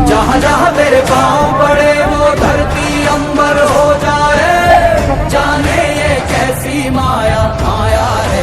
जहाँ जहाँ तेरे पाँव पड़े वो धरती अंबर हो जाए, जाने ये कैसी माया माया है।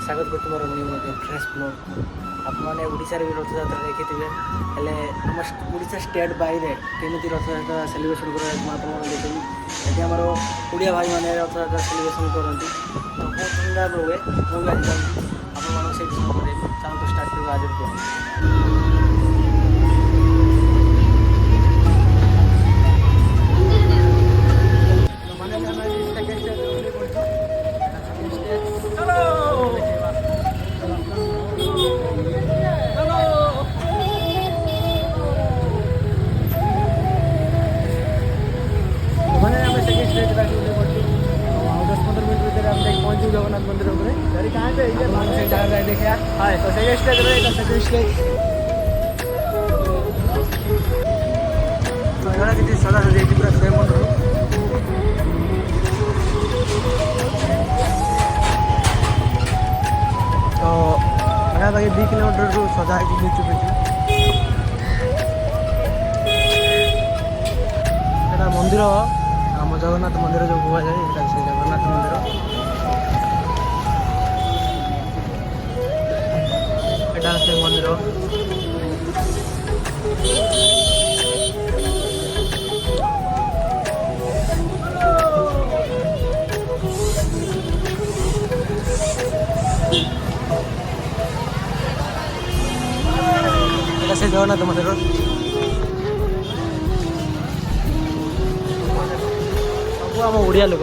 स्वागत कर तुम न्यू फ्रेश ब्लॉग आपने ओडिशार भी रथयात्रा देखिथे हेले आम ओडिशा स्टेट बाहर केमी रथयात्रा सेलिब्रेशन कर देखी आमर ओडिया भाई मैंने रथयात्रा सेलिब्रेशन करती तो बहुत धूमधाम हुए मुझे आज आप से चलते स्टार्ट कर आज जगन्नाथ मंदिर देखा हाँ तो सेकेंड स्टेज रहे सेकेंड स्टेज कि सजा सजाई पूरा से मंदिर तो पाखापाखि 2 किलोमीटर रू सजा चुकी मंदिर आम जगन्नाथ मंदिर जो हुआ जाए से जगन्नाथ मंदिर एटा से मंदिर एटा से जगन्नाथ मंदिर सब आम ओडिया लोक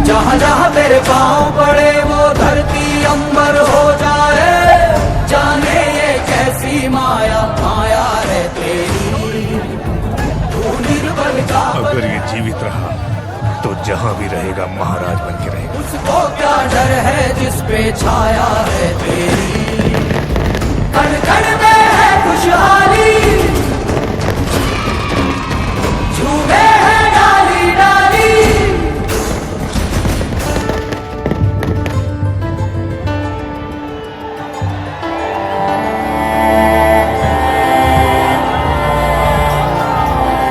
जहाँ जहाँ तेरे पाँव पड़े वो धरती अंबर हो जाए, जाने ये कैसी माया माया है तेरी, तू निर्बल का अगर ये जीवित रहा तो जहां भी रहेगा महाराज बन के रहेगा। उसको क्या डर है जिस पे छाया है तेरी, कण कण में है खुशहाली, झूमे है डाली डाली।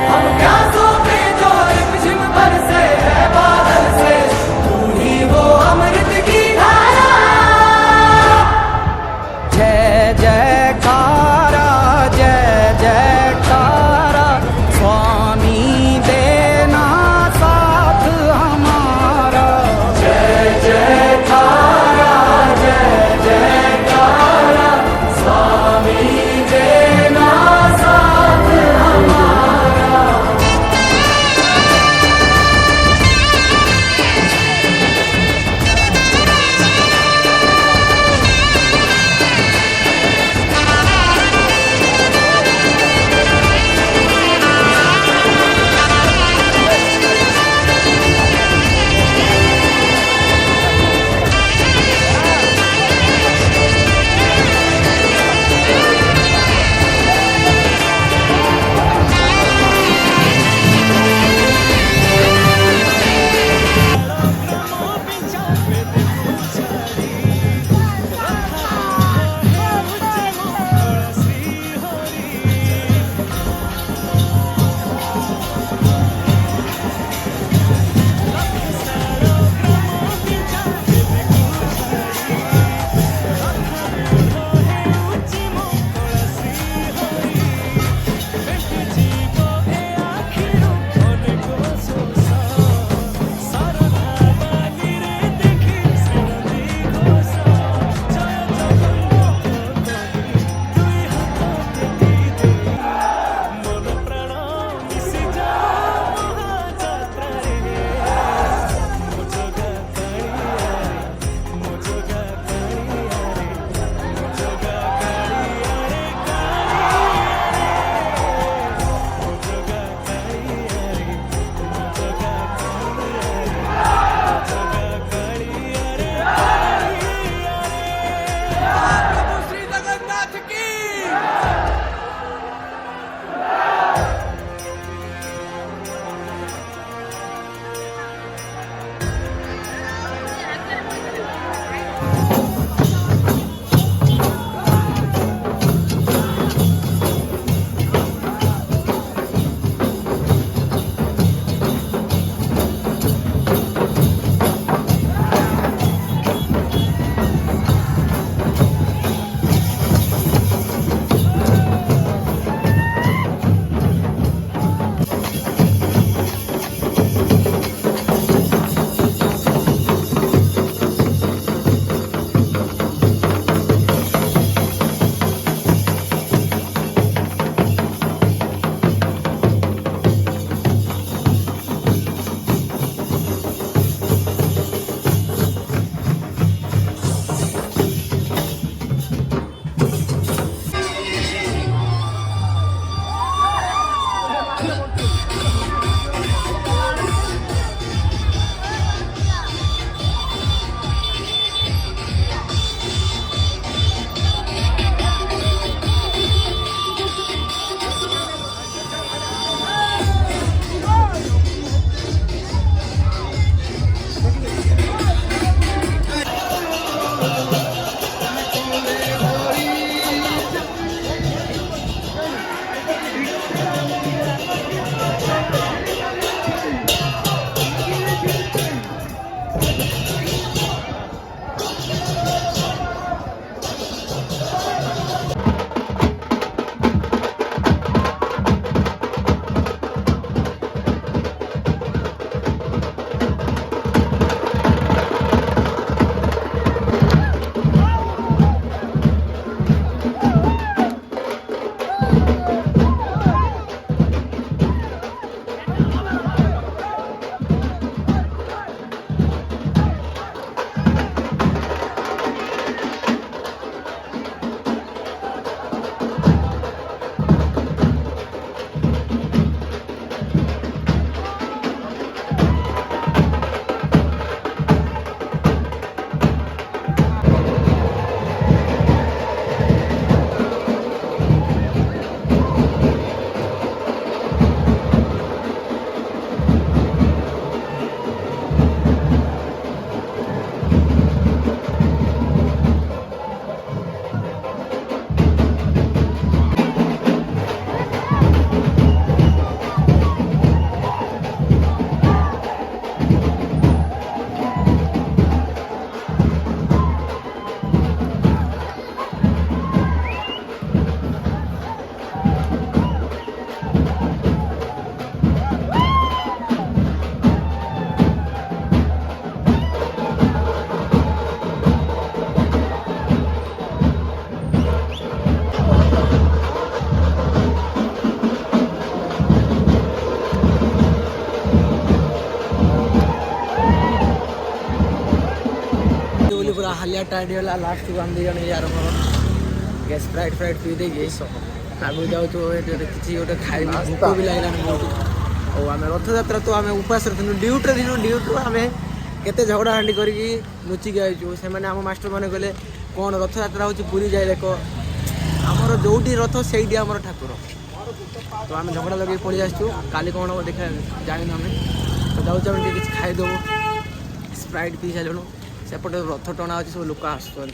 हम प्यासों पे जो रिमझिम बरसे है बादल से, तू ही वो अमृत की धारा। जय जयकारा जय जय हालिया टाइट होला लास्ट को हम दी जण यार गैस स्प्राइट फ्राइट पी दे गई आगु जाऊ तो किसी गोटे खाई भूख भी लगलानी बहुत और आम रथयात्रा तो आम उपास ड्यूटी ड्यूटी आम केते झगड़ा हांडी करके लुचिकी आईचु से आम मास्टर मैंने कहले कौन रथयात्रा हूँ पुरी जाए देख आमर जोटी रथ से ठाकुर तो आम झगड़ा लगे पलि आसचु काली कौन हम देखा जान आम तो जाऊँ आम किसी खाईदेबू स्प्राइट पी सारूँ सेपटे रथ टणा अच्छे सब लोक आसुँच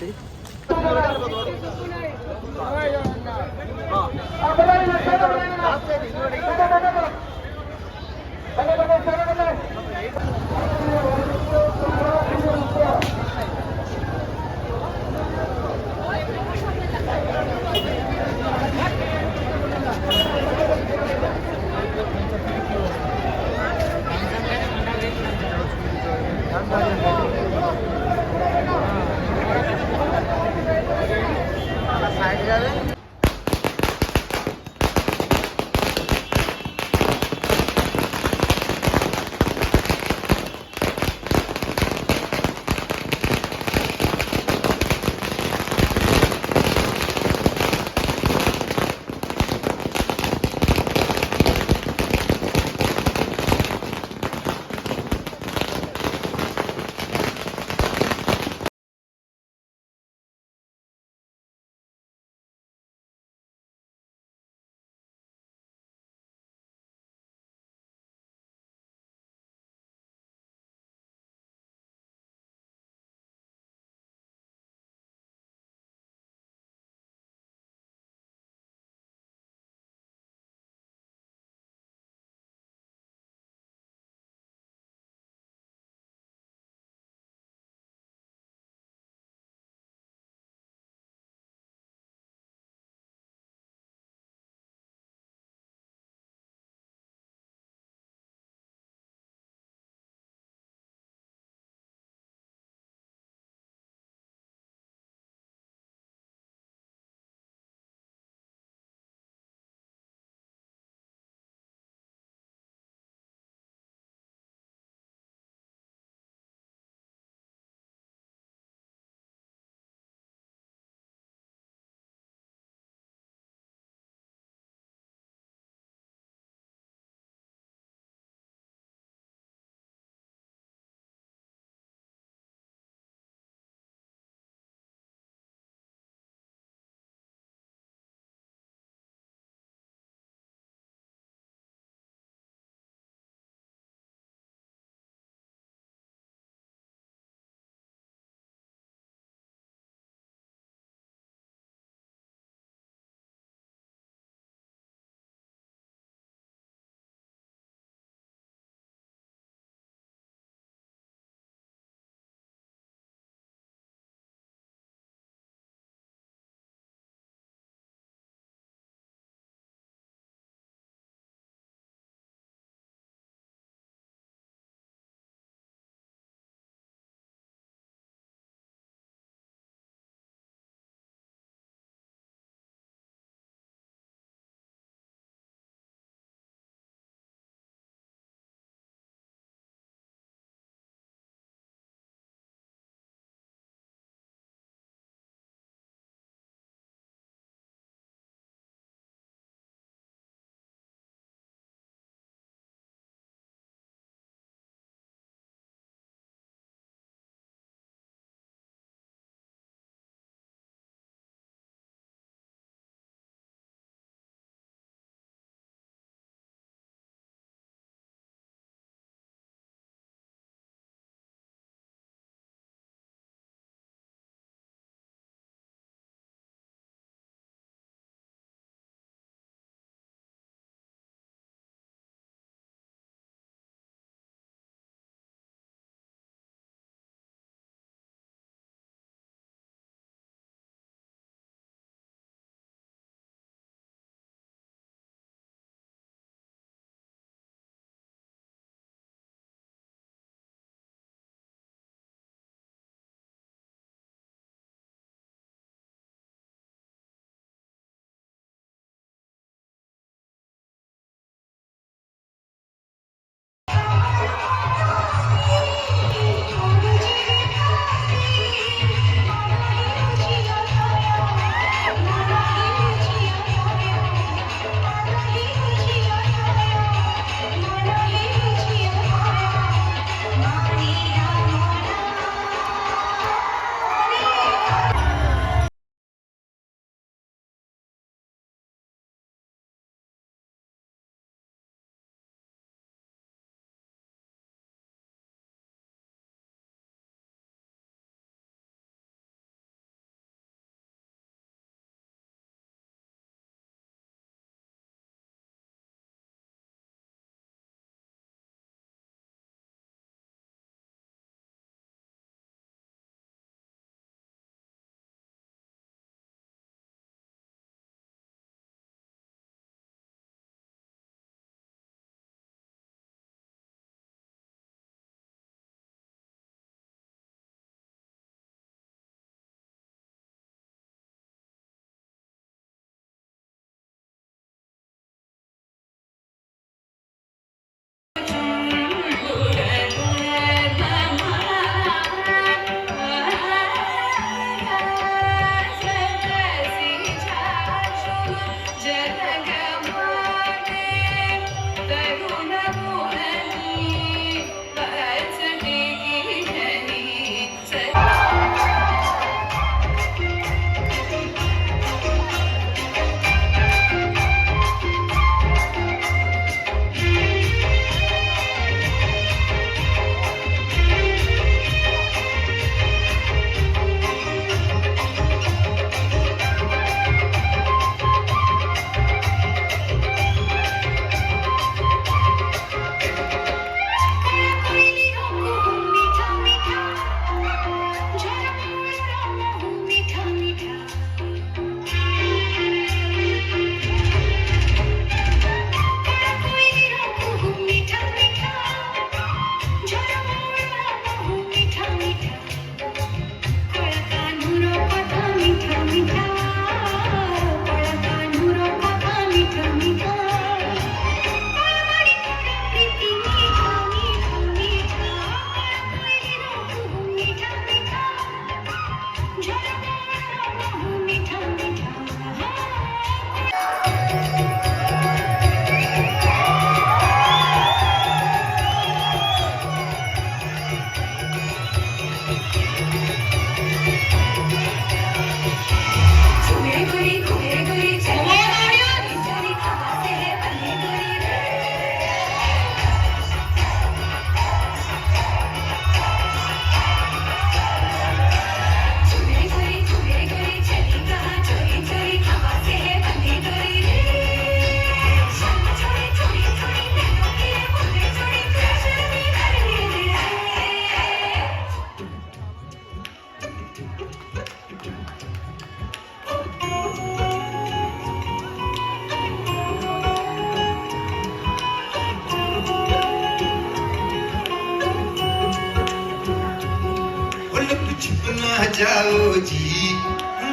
ना जाओ जी,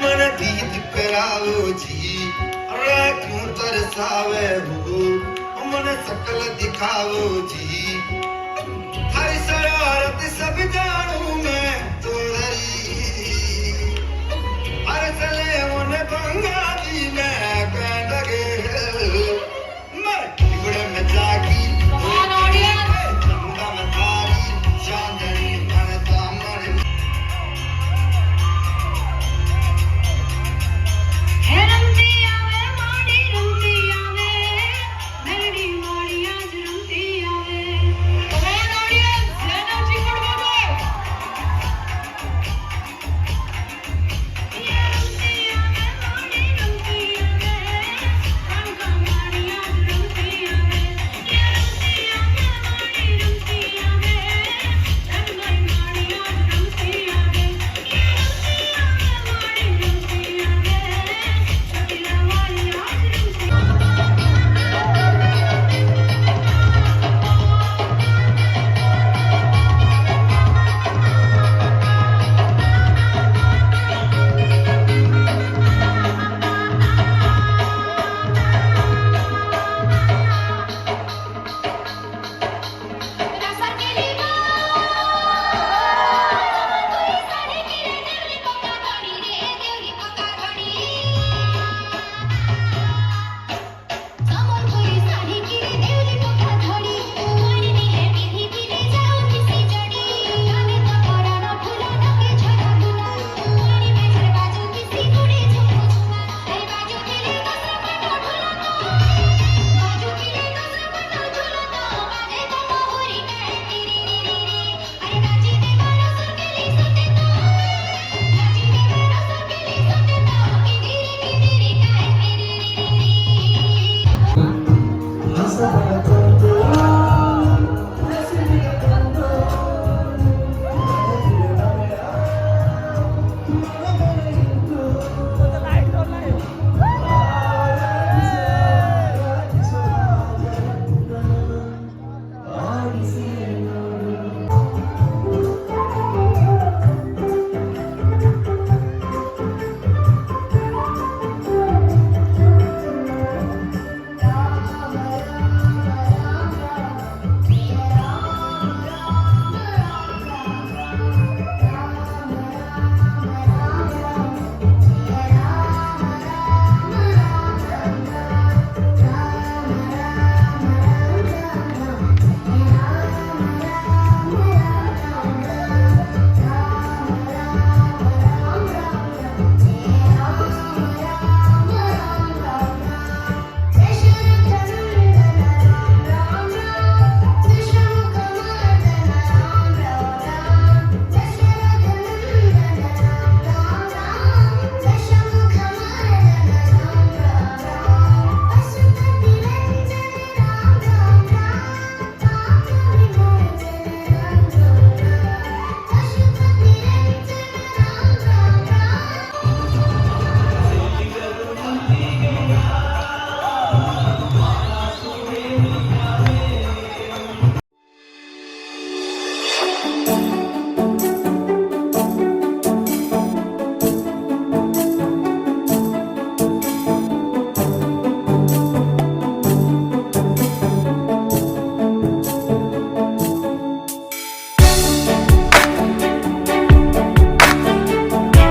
मन गीत कराओ जी, अरे क्यों तरसावे हो, मन सकल दिखाओ जी।